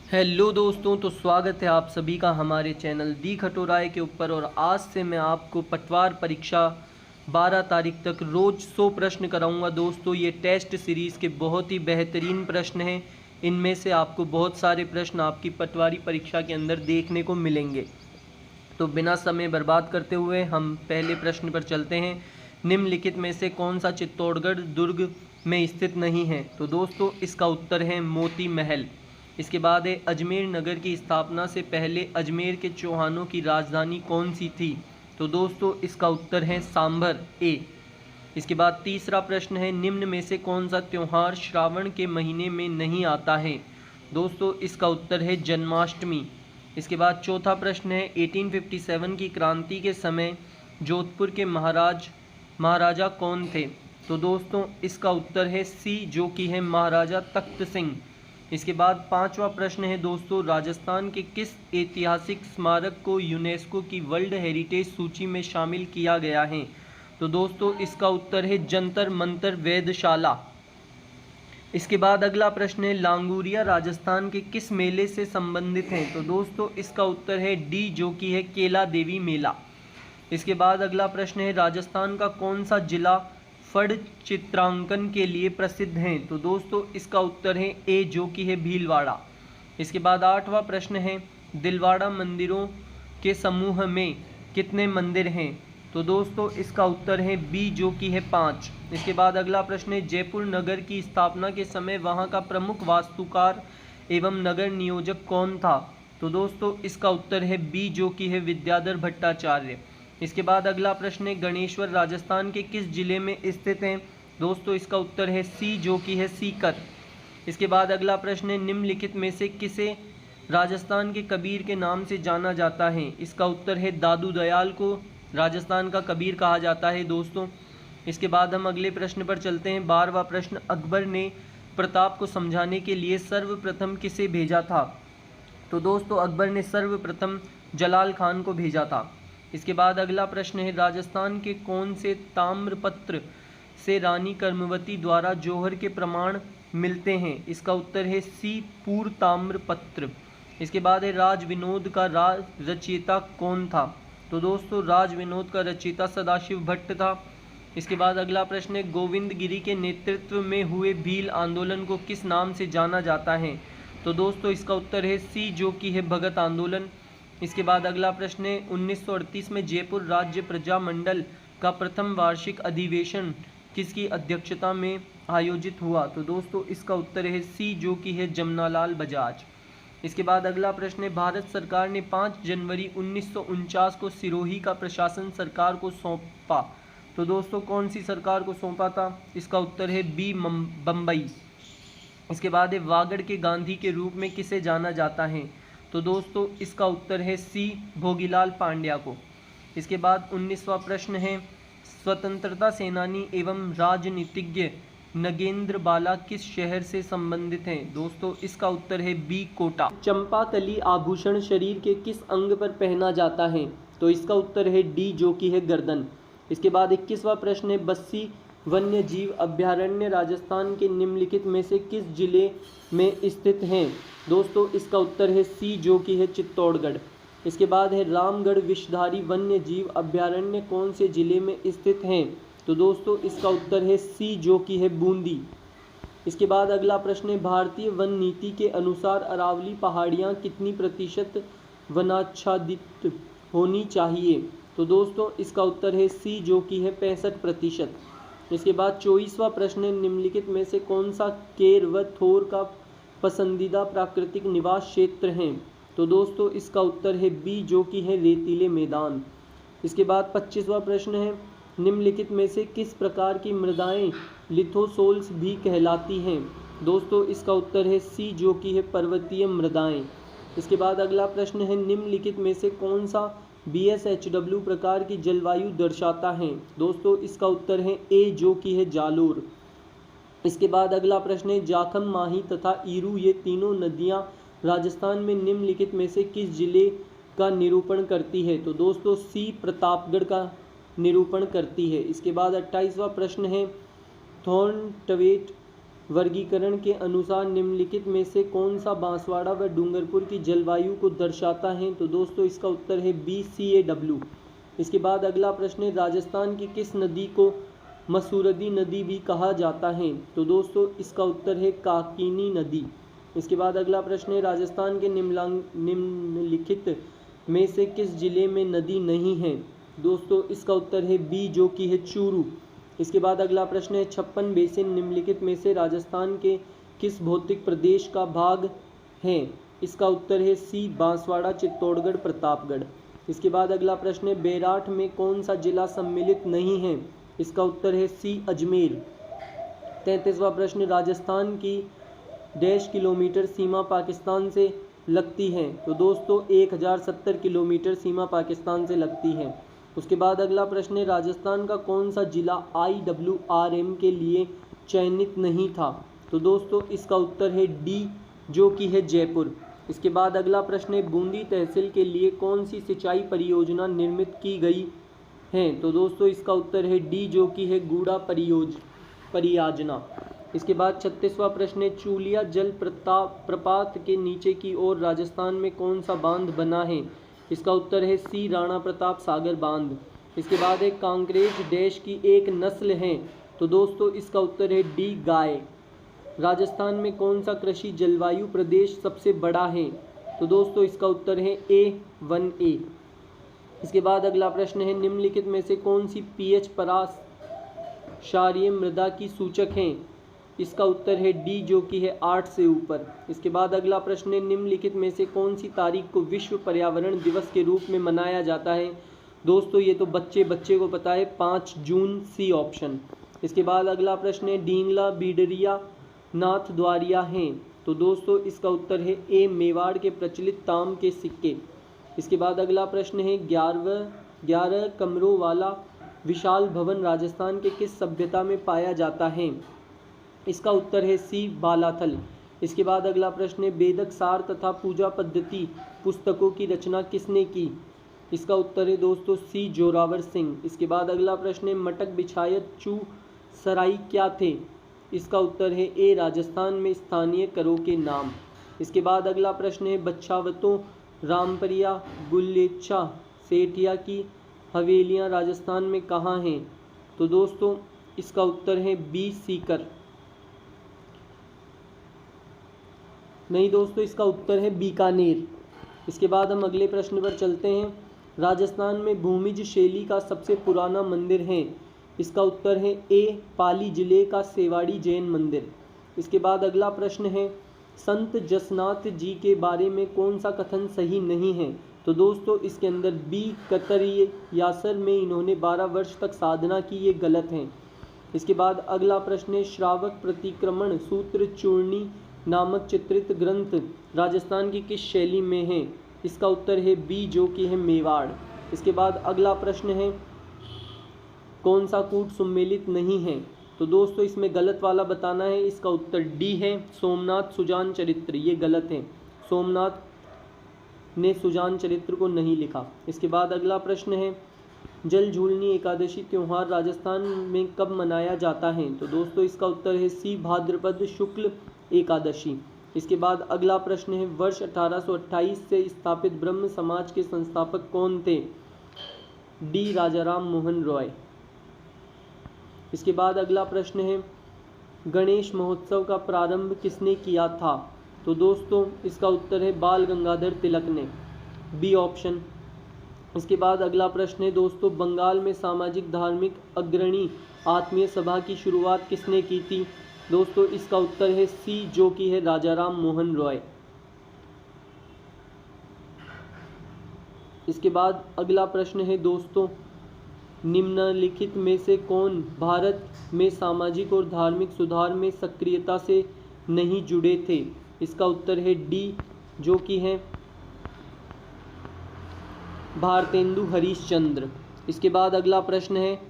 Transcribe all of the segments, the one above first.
Hello दोस्तों, तो स्वागत है आप सभी का हमारे चैनल दी खटोराय के ऊपर। और आज से मैं आपको पटवार परीक्षा 12 तारीख तक रोज़ 100 प्रश्न कराऊंगा। दोस्तों, ये टेस्ट सीरीज़ के बहुत ही बेहतरीन प्रश्न हैं। इनमें से आपको बहुत सारे प्रश्न आपकी पटवारी परीक्षा के अंदर देखने को मिलेंगे। तो बिना समय बर्बाद करते हुए हम पहले प्रश्न पर चलते हैं। निम्नलिखित में से कौन सा चित्तौड़गढ़ दुर्ग में स्थित नहीं है? तो दोस्तों, इसका उत्तर है मोती महल। इसके बाद है अजमेर नगर की स्थापना से पहले अजमेर के चौहानों की राजधानी कौन सी थी? तो दोस्तों, इसका उत्तर है सांभर ए। इसके बाद तीसरा प्रश्न है निम्न में से कौन सा त्यौहार श्रावण के महीने में नहीं आता है? दोस्तों, इसका उत्तर है जन्माष्टमी। इसके बाद चौथा प्रश्न है 1857 की क्रांति के समय जोधपुर के महाराजा कौन थे? तो दोस्तों, इसका उत्तर है सी, जो कि है महाराजा तख्त सिंह। इसके बाद पांचवा प्रश्न है दोस्तों, राजस्थान के किस ऐतिहासिक स्मारक को यूनेस्को की वर्ल्ड हेरिटेज सूची में शामिल किया गया है? तो दोस्तों, इसका उत्तर है जंतर मंतर वेधशाला। इसके बाद अगला प्रश्न है लांगूरिया राजस्थान के किस मेले से संबंधित हैं? तो दोस्तों, इसका उत्तर है डी, जो कि है केला देवी मेला। इसके बाद अगला प्रश्न है राजस्थान का कौन सा जिला फड़ चित्रांकन के लिए प्रसिद्ध है? तो दोस्तों, इसका उत्तर है ए, जो कि है भीलवाड़ा। इसके बाद आठवां प्रश्न है दिलवाड़ा मंदिरों के समूह में कितने मंदिर हैं? तो दोस्तों, इसका उत्तर है बी, जो कि है 5। इसके बाद अगला प्रश्न है जयपुर नगर की स्थापना के समय वहां का प्रमुख वास्तुकार एवं नगर नियोजक कौन था? तो दोस्तों, इसका उत्तर है बी, जो कि है विद्याधर भट्टाचार्य। इसके बाद अगला प्रश्न है गणेश्वर राजस्थान के किस जिले में स्थित हैं? दोस्तों, इसका उत्तर है सी, जो कि है सीकर। इसके बाद अगला प्रश्न है निम्नलिखित में से किसे राजस्थान के कबीर के नाम से जाना जाता है? इसका उत्तर है दादू दयाल को राजस्थान का कबीर कहा जाता है दोस्तों। इसके बाद हम अगले प्रश्न पर चलते हैं। 12वां प्रश्न, अकबर ने प्रताप को समझाने के लिए सर्वप्रथम किसे भेजा था? तो दोस्तों, अकबर ने सर्वप्रथम जलाल खान को भेजा था। इसके बाद अगला प्रश्न है राजस्थान के कौन से ताम्रपत्र से रानी कर्मवती द्वारा जौहर के प्रमाण मिलते हैं? इसका उत्तर है सी, पूर्व ताम्रपत्र। इसके बाद है राज विनोद का रचयिता कौन था? तो दोस्तों, राज विनोद का रचयिता सदाशिव भट्ट था। इसके बाद अगला प्रश्न है गोविंद गिरी के नेतृत्व में हुए भील आंदोलन को किस नाम से जाना जाता है? तो दोस्तों, इसका उत्तर है सी, जो कि है भगत आंदोलन। इसके बाद अगला प्रश्न है 1938 में जयपुर राज्य प्रजा मंडल का प्रथम वार्षिक अधिवेशन किसकी अध्यक्षता में आयोजित हुआ? तो दोस्तों, इसका उत्तर है सी, जो कि है जमनालाल बजाज। इसके बाद अगला प्रश्न है भारत सरकार ने 5 जनवरी 1949 को सिरोही का प्रशासन सरकार को सौंपा। तो दोस्तों, कौन सी सरकार को सौंपा था? इसका उत्तर है बी, बम्बई। इसके बाद है वागड़ के गांधी के रूप में किसे जाना जाता है? तो दोस्तों, इसका उत्तर है सी, भोगीलाल पांड्या को। इसके बाद 19वां प्रश्न है स्वतंत्रता सेनानी एवं राजनीतिज्ञ नगेंद्र बाला किस शहर से संबंधित हैं? दोस्तों, इसका उत्तर है बी, कोटा। चंपाकली आभूषण शरीर के किस अंग पर पहना जाता है? तो इसका उत्तर है डी, जो कि है गर्दन। इसके बाद 21वां प्रश्न है बस्सी वन्य जीव अभयारण्य राजस्थान के निम्नलिखित में से किस जिले में स्थित हैं? दोस्तों, इसका उत्तर है सी, जो कि है चित्तौड़गढ़। इसके बाद है रामगढ़ विषधारी वन्य जीव अभयारण्य कौन से जिले में स्थित हैं? तो दोस्तों, इसका उत्तर है सी, जो कि है बूंदी। इसके बाद अगला प्रश्न है भारतीय वन नीति के अनुसार अरावली पहाड़ियाँ कितनी प्रतिशत वनाच्छादित होनी चाहिए? तो दोस्तों, इसका उत्तर है सी, जो कि है 65%। इसके बाद 24वां प्रश्न है निम्नलिखित में से कौन सा केर व थोर का पसंदीदा प्राकृतिक निवास क्षेत्र है? तो दोस्तों, इसका उत्तर है बी, जो कि है रेतीले मैदान। इसके बाद 25वां प्रश्न है निम्नलिखित में से किस प्रकार की मृदाएं लिथोसोल्स भी कहलाती हैं? दोस्तों, इसका उत्तर है सी, जो कि है पर्वतीय मृदाएं। इसके बाद अगला प्रश्न है निम्नलिखित में से कौन सा BSHW प्रकार की जलवायु दर्शाता है? दोस्तों, इसका उत्तर है ए, जो कि है जालोर। इसके बाद अगला प्रश्न है जाखम, माही तथा ईरू ये तीनों नदियां राजस्थान में निम्नलिखिट में से किस जिले का निरूपण करती है? तो दोस्तों, सी, प्रतापगढ़ का निरूपण करती है। इसके बाद 28वां प्रश्न है थॉर्नटवेट वर्गीकरण के अनुसार निम्नलिखित में से कौन सा बांसवाड़ा व डूंगरपुर की जलवायु को दर्शाता है? तो दोस्तों इसका उत्तर है बी, CAW। इसके बाद अगला प्रश्न है, राजस्थान की किस नदी को मसूरदी नदी भी कहा जाता है? तो दोस्तों इसका उत्तर है काकिनी नदी। इसके बाद अगला प्रश्न है, राजस्थान के निम्नलिखित में से किस जिले में नदी नहीं है? दोस्तों इसका उत्तर है बी, जो कि है चूरू। इसके बाद अगला प्रश्न है, 56 बेसिन निम्नलिखित में से राजस्थान के किस भौतिक प्रदेश का भाग है? इसका उत्तर है सी, बांसवाड़ा, चित्तौड़गढ़, प्रतापगढ़। इसके बाद अगला प्रश्न है, बेराठ में कौन सा जिला सम्मिलित नहीं है? इसका उत्तर है सी, अजमेर। 33वां प्रश्न, राजस्थान की डैश किलोमीटर सीमा पाकिस्तान से लगती है? तो दोस्तों 1070 किलोमीटर सीमा पाकिस्तान से लगती है। उसके बाद अगला प्रश्न है, राजस्थान का कौन सा जिला IWRM के लिए चयनित नहीं था? तो दोस्तों इसका उत्तर है डी, जो कि है जयपुर। इसके बाद अगला प्रश्न है, बूंदी तहसील के लिए कौन सी सिंचाई परियोजना निर्मित की गई है? तो दोस्तों इसका उत्तर है डी, जो कि है गूढ़ा परियोजना। इसके बाद 36वां प्रश्न है, चूलिया जल प्रपात के नीचे की ओर राजस्थान में कौन सा बांध बना है? इसका उत्तर है सी, राणा प्रताप सागर बांध। इसके बाद एक कांकरेज डैश की एक नस्ल है? तो दोस्तों इसका उत्तर है डी, गाय। राजस्थान में कौन सा कृषि जलवायु प्रदेश सबसे बड़ा है? तो दोस्तों इसका उत्तर है A1A। इसके बाद अगला प्रश्न है, निम्नलिखित में से कौन सी pH पराशारीय मृदा की सूचक है? इसका उत्तर है डी, जो कि है 8 से ऊपर। इसके बाद अगला प्रश्न है, निम्नलिखित में से कौन सी तारीख को विश्व पर्यावरण दिवस के रूप में मनाया जाता है? दोस्तों ये तो बच्चे को पता है, 5 जून, सी ऑप्शन। इसके बाद अगला प्रश्न है, डींगला बीडरिया नाथ द्वारिया हैं? तो दोस्तों इसका उत्तर है ए, मेवाड़ के प्रचलित ताम के सिक्के। इसके बाद अगला प्रश्न है, 11 कमरों वाला विशाल भवन राजस्थान के किस सभ्यता में पाया जाता है? इसका उत्तर है सी, बालाथल। इसके बाद अगला प्रश्न है, वेदक सार तथा पूजा पद्धति पुस्तकों की रचना किसने की? इसका उत्तर है दोस्तों सी, जोरावर सिंह। इसके बाद अगला प्रश्न है, मटक बिछायत चू सराई क्या थे? इसका उत्तर है ए, राजस्थान में स्थानीय करों के नाम। इसके बाद अगला प्रश्न है, बच्छावतों, रामपरिया, गुलेच्छा, सेठिया की हवेलियां राजस्थान में कहाँ हैं? तो दोस्तों इसका उत्तर है बी, सीकर। नहीं दोस्तों, इसका उत्तर है बीकानेर। इसके बाद हम अगले प्रश्न पर चलते हैं, राजस्थान में भूमिज शैली का सबसे पुराना मंदिर है? इसका उत्तर है ए, पाली जिले का सेवाड़ी जैन मंदिर। इसके बाद अगला प्रश्न है, संत जसनाथ जी के बारे में कौन सा कथन सही नहीं है? तो दोस्तों इसके अंदर बी, कतरी यासर में इन्होंने 12 वर्ष तक साधना की, ये गलत है। इसके बाद अगला प्रश्न है, श्रावक प्रतिक्रमण सूत्र चूर्णी नामक चित्रित ग्रंथ राजस्थान की किस शैली में है? इसका उत्तर है बी, जो कि है मेवाड़। इसके बाद अगला प्रश्न है, कौन सा कूट सुमेलित नहीं है? तो दोस्तों इसमें गलत वाला बताना है, इसका उत्तर डी है, सोमनाथ सुजान चरित्र। ये गलत है, सोमनाथ ने सुजान चरित्र को नहीं लिखा। इसके बाद अगला प्रश्न है, जल झूलनी एकादशी त्यौहार राजस्थान में कब मनाया जाता है? तो दोस्तों इसका उत्तर है सी, भाद्रपद शुक्ल एकादशी। इसके बाद अगला प्रश्न है, वर्ष 1828 से स्थापित ब्रह्म समाज के संस्थापक कौन थे? डी, राजाराम मोहन रॉय। इसके बाद अगला प्रश्न है, गणेश महोत्सव का प्रारंभ किसने किया था? तो दोस्तों इसका उत्तर है बाल गंगाधर तिलक ने, बी ऑप्शन। इसके बाद अगला प्रश्न है दोस्तों, बंगाल में सामाजिक धार्मिक अग्रणी आत्मीय सभा की शुरुआत किसने की थी? दोस्तों इसका उत्तर है सी, जो कि है राजाराम मोहन रॉय। इसके बाद अगला प्रश्न है दोस्तों, निम्नलिखित में से कौन भारत में सामाजिक और धार्मिक सुधार में सक्रियता से नहीं जुड़े थे? इसका उत्तर है डी, जो कि है भारतेंदु हरिश्चंद्र। इसके बाद अगला प्रश्न है,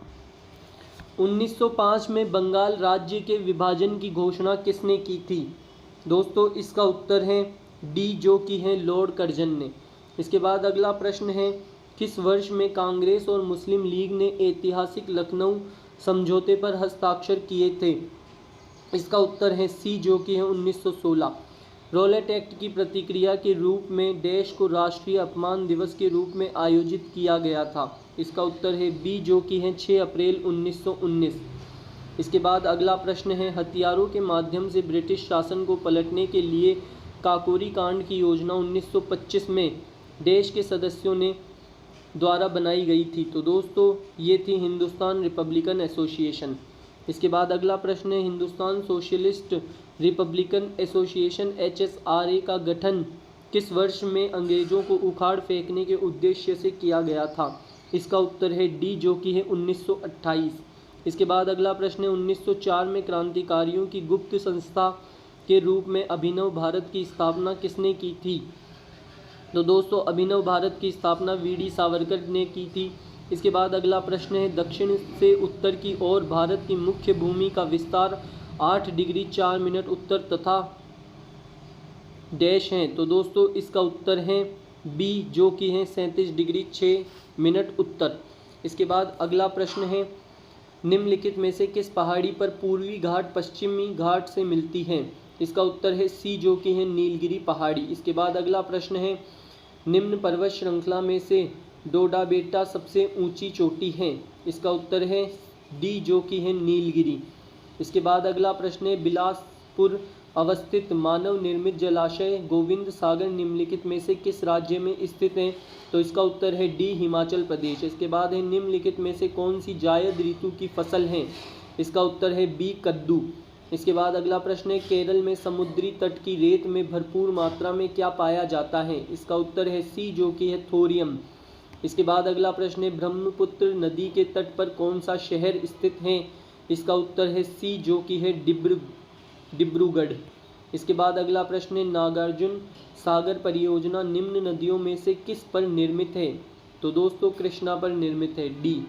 1905 में बंगाल राज्य के विभाजन की घोषणा किसने की थी? दोस्तों इसका उत्तर है डी, जो कि है लॉर्ड कर्जन ने। इसके बाद अगला प्रश्न है, किस वर्ष में कांग्रेस और मुस्लिम लीग ने ऐतिहासिक लखनऊ समझौते पर हस्ताक्षर किए थे? इसका उत्तर है सी जो कि है 1916। रॉलेट एक्ट की प्रतिक्रिया के रूप में देश को राष्ट्रीय अपमान दिवस के रूप में आयोजित किया गया था। इसका उत्तर है बी जो कि है 6 अप्रैल 1919। इसके बाद अगला प्रश्न है, हथियारों के माध्यम से ब्रिटिश शासन को पलटने के लिए काकोरी कांड की योजना 1925 में देश के सदस्यों ने द्वारा बनाई गई थी। तो दोस्तों ये थी हिंदुस्तान रिपब्लिकन एसोसिएशन। इसके बाद अगला प्रश्न है, Hindustan socialist Republican association HSRA का गठन किस वर्ष में अंग्रेजों को उखाड़ फेंकने के उद्देश्य से किया गया था? इसका उत्तर है डी जो कि है 1928। इसके बाद अगला प्रश्न है, 1904 में क्रांतिकारियों की गुप्त संस्था के रूप में अभिनव भारत की स्थापना किसने की थी? तो दोस्तों अभिनव भारत की स्थापना वीडी सावरकर ने की थी। इसके बाद अगला प्रश्न है, दक्षिण से उत्तर की ओर भारत की मुख्य भूमि का विस्तार 8 डिग्री 4 मिनट उत्तर तथा डैश हैं। तो दोस्तों इसका उत्तर है बी जो कि है 37 डिग्री 6 मिनट उत्तर। इसके बाद अगला प्रश्न है, निम्नलिखित में से किस पहाड़ी पर पूर्वी घाट पश्चिमी घाट से मिलती है? इसका उत्तर है सी जो कि है नीलगिरी पहाड़ी। इसके बाद अगला प्रश्न है, निम्न पर्वत श्रृंखला में से डोडा बेटा सबसे ऊंची चोटी है? इसका उत्तर है डी जो कि है नीलगिरी। इसके बाद अगला प्रश्न है, बिलासपुर अवस्थित मानव निर्मित जलाशय गोविंद सागर निम्नलिखित में से किस राज्य में स्थित है? तो इसका उत्तर है डी हिमाचल प्रदेश। इसके बाद है, निम्नलिखित में से कौन सी जायद ऋतु की फसल है? इसका उत्तर है बी कद्दू। इसके बाद अगला प्रश्न है, केरल में समुद्री तट की रेत में भरपूर मात्रा में क्या पाया जाता है? इसका उत्तर है सी जो कि है थोरियम। इसके बाद अगला प्रश्न है, ब्रह्मपुत्र नदी के तट पर कौन सा शहर स्थित है? इसका उत्तर है सी जो कि है डिब्रूगढ़। इसके बाद अगला प्रश्न है, नागार्जुन सागर परियोजना निम्न नदियों में से किस पर निर्मित है? तो दोस्तों कृष्णा पर निर्मित है, डी।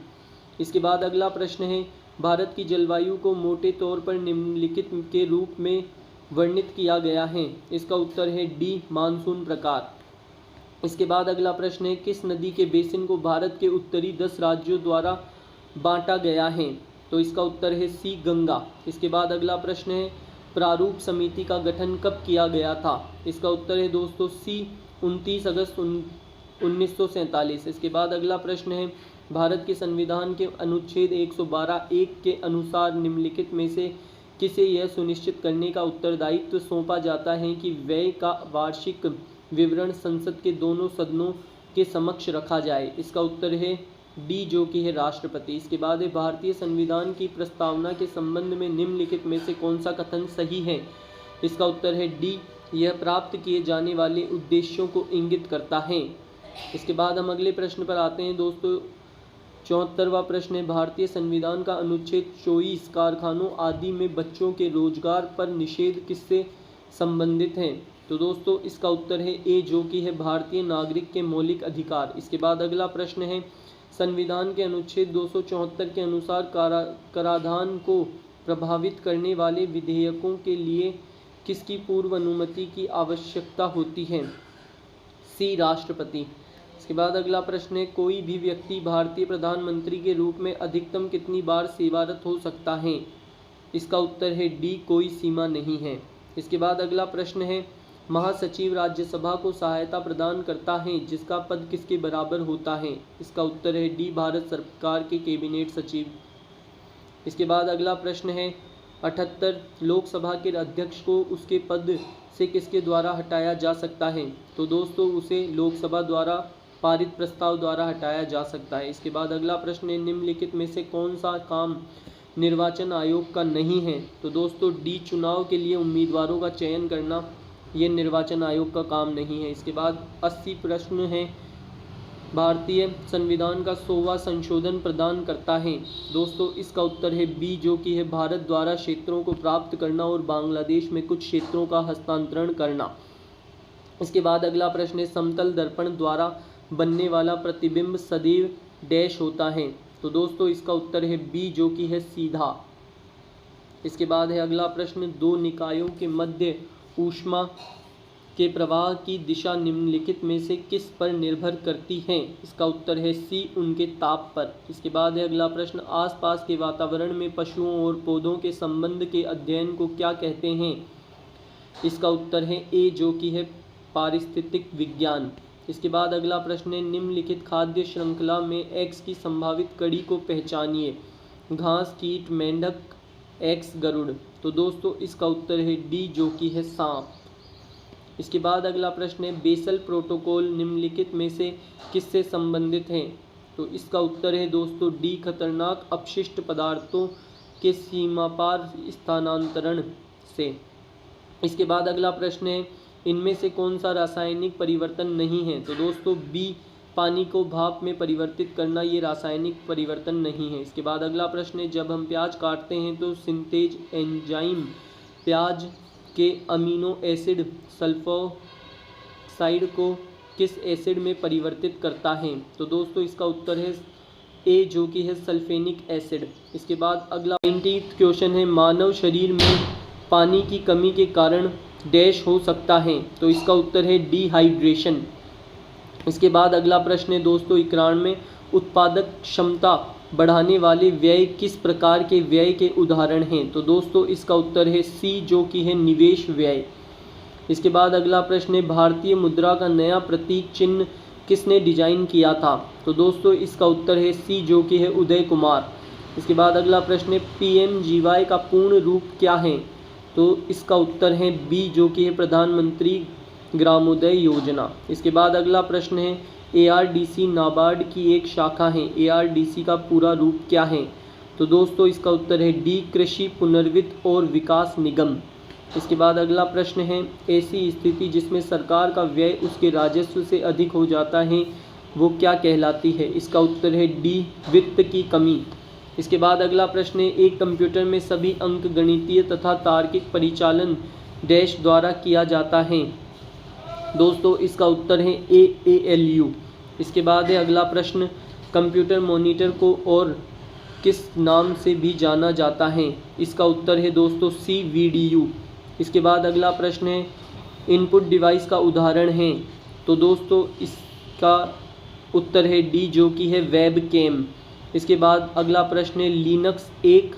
इसके बाद अगला प्रश्न है, भारत की जलवायु को मोटे तौर पर निम्नलिखित के रूप में वर्णित किया गया है? इसका उत्तर है डी मानसून प्रकार। इसके बाद अगला प्रश्न है, किस नदी के बेसिन को भारत के उत्तरी 10 राज्यों द्वारा बांटा गया है? तो इसका उत्तर है सी गंगा। इसके बाद अगला प्रश्न है, प्रारूप समिति का गठन कब किया गया था? इसका उत्तर है दोस्तों सी 29 अगस्त 1947। इसके बाद अगला प्रश्न है, भारत के संविधान के अनुच्छेद 112(1) के अनुसार निम्नलिखित में से किसे यह सुनिश्चित करने का उत्तरदायित्व सौंपा जाता है कि व्यय का वार्षिक विवरण संसद के दोनों सदनों के समक्ष रखा जाए? इसका उत्तर है डी जो कि है राष्ट्रपति। इसके बाद है, भारतीय संविधान की प्रस्तावना के संबंध में निम्नलिखित में से कौन सा कथन सही है? इसका उत्तर है डी, यह प्राप्त किए जाने वाले उद्देश्यों को इंगित करता है। इसके बाद हम अगले प्रश्न पर आते हैं दोस्तों। 74वां प्रश्न है, भारतीय संविधान का अनुच्छेद 24 कारखानों आदि में बच्चों के रोजगार पर निषेध किससे संबंधित है? तो दोस्तों इसका उत्तर है ए जो कि है भारतीय नागरिक के मौलिक अधिकार। इसके बाद अगला प्रश्न है, संविधान के अनुच्छेद 274 के अनुसार कराधान को प्रभावित करने वाले विधेयकों के लिए किसकी पूर्व अनुमति की आवश्यकता होती है? सी राष्ट्रपति। इसके बाद अगला प्रश्न है, कोई भी व्यक्ति भारतीय प्रधानमंत्री के रूप में अधिकतम कितनी बार सेवारत हो सकता है? इसका उत्तर है डी, कोई सीमा नहीं है। इसके बाद अगला प्रश्न है, महासचिव राज्यसभा को सहायता प्रदान करता है जिसका पद किसके बराबर होता है? इसका उत्तर है डी, भारत सरकार के कैबिनेट सचिव। इसके बाद अगला प्रश्न है, 78 लोकसभा के अध्यक्ष को उसके पद से किसके द्वारा हटाया जा सकता है? तो दोस्तों उसे लोकसभा द्वारा पारित प्रस्ताव द्वारा हटाया जा सकता है। इसके बाद अगला प्रश्न है, निम्नलिखित में से कौन सा काम निर्वाचन आयोग का नहीं है? तो दोस्तों डी, चुनाव के लिए उम्मीदवारों का चयन करना ये निर्वाचन आयोग का काम नहीं है। इसके बाद 80 प्रश्न है, भारतीय संविधान का 100वां संशोधन प्रदान करता है? दोस्तों इसका उत्तर है बी जो कि है भारत द्वारा क्षेत्रों को प्राप्त करना और बांग्लादेश में कुछ क्षेत्रों का हस्तांतरण करना। इसके बाद अगला प्रश्न है, समतल दर्पण द्वारा बनने वाला प्रतिबिंब सदैव डैश होता है? तो दोस्तों इसका उत्तर है बी जो कि है सीधा। इसके बाद है अगला प्रश्न, दो निकायों के मध्य ऊष्मा के प्रवाह की दिशा निम्नलिखित में से किस पर निर्भर करती है? इसका उत्तर है सी, उनके ताप पर। इसके बाद है अगला प्रश्न, आसपास के वातावरण में पशुओं और पौधों के संबंध के अध्ययन को क्या कहते हैं? इसका उत्तर है ए, जो कि है पारिस्थितिक विज्ञान। इसके बाद अगला प्रश्न है, निम्नलिखित खाद्य श्रृंखला में एक्स की संभावित कड़ी को पहचानिए। घास, कीट, मेंढक, एक्स, गरुड़। तो दोस्तों इसका उत्तर है डी, जो कि है सांप। इसके बाद अगला प्रश्न है, बेसल प्रोटोकॉल निम्नलिखित में से किससे संबंधित है? तो इसका उत्तर है दोस्तों डी, खतरनाक अपशिष्ट पदार्थों के सीमापार स्थानांतरण से। इसके बाद अगला प्रश्न है, इनमें से कौन सा रासायनिक परिवर्तन नहीं है? तो दोस्तों बी, पानी को भाप में परिवर्तित करना, ये रासायनिक परिवर्तन नहीं है। इसके बाद अगला प्रश्न है, जब हम प्याज काटते हैं तो सिंथेज एंजाइम प्याज के अमीनो एसिड सल्फोसाइड को किस एसिड में परिवर्तित करता है? तो दोस्तों इसका उत्तर है ए, जो कि है सल्फेनिक एसिड। इसके बाद अगला 90th क्वेश्चन है, मानव शरीर में पानी की कमी के कारण डैश हो सकता है? तो इसका उत्तर है डिहाइड्रेशन। इसके बाद अगला प्रश्न है दोस्तों, 91 उत्पादक क्षमता बढ़ाने वाले व्यय किस प्रकार के व्यय के उदाहरण हैं? तो दोस्तों इसका उत्तर है सी, जो कि है निवेश व्यय। इसके बाद अगला प्रश्न है, भारतीय मुद्रा का नया प्रतीक चिन्ह किसने डिजाइन किया था? तो दोस्तों इसका उत्तर है सी, जो कि है उदय कुमार। इसके बाद अगला प्रश्न है, पीएमजीवाई का पूर्ण रूप क्या है? तो इसका उत्तर है बी, जो कि है प्रधानमंत्री ग्रामोदय योजना। इसके बाद अगला प्रश्न है, एआरडीसी नाबार्ड की एक शाखा है, एआरडीसी का पूरा रूप क्या है? तो दोस्तों इसका उत्तर है डी, कृषि पुनर्वित्त और विकास निगम। इसके बाद अगला प्रश्न है, ऐसी स्थिति जिसमें सरकार का व्यय उसके राजस्व से अधिक हो जाता है वो क्या कहलाती है? इसका उत्तर है डी, वित्त की कमी। इसके बाद अगला प्रश्न है, एक कंप्यूटर में सभी अंक गणितीय तथा तार्किक परिचालन डैश द्वारा किया जाता है? दोस्तों इसका उत्तर है ए, ALU। इसके बाद है अगला प्रश्न, कंप्यूटर मॉनिटर को और किस नाम से भी जाना जाता है? इसका उत्तर है दोस्तों सी, VDU। इसके बाद अगला प्रश्न है, इनपुट डिवाइस का उदाहरण है? तो दोस्तों इसका उत्तर है डी, जो कि है वेब कैम। इसके बाद अगला प्रश्न है, लिनक्स एक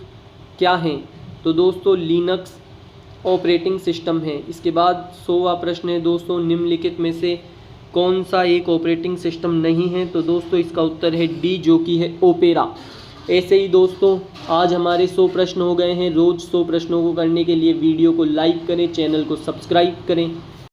क्या है? तो दोस्तों लिनक्स ऑपरेटिंग सिस्टम है। इसके बाद 100वां प्रश्न है दोस्तों, निम्नलिखित में से कौन सा एक ऑपरेटिंग सिस्टम नहीं है? तो दोस्तों इसका उत्तर है डी, जो कि है ओपेरा। ऐसे ही दोस्तों आज हमारे 100 प्रश्न हो गए हैं। रोज़ 100 प्रश्नों को करने के लिए वीडियो को लाइक करें, चैनल को सब्सक्राइब करें।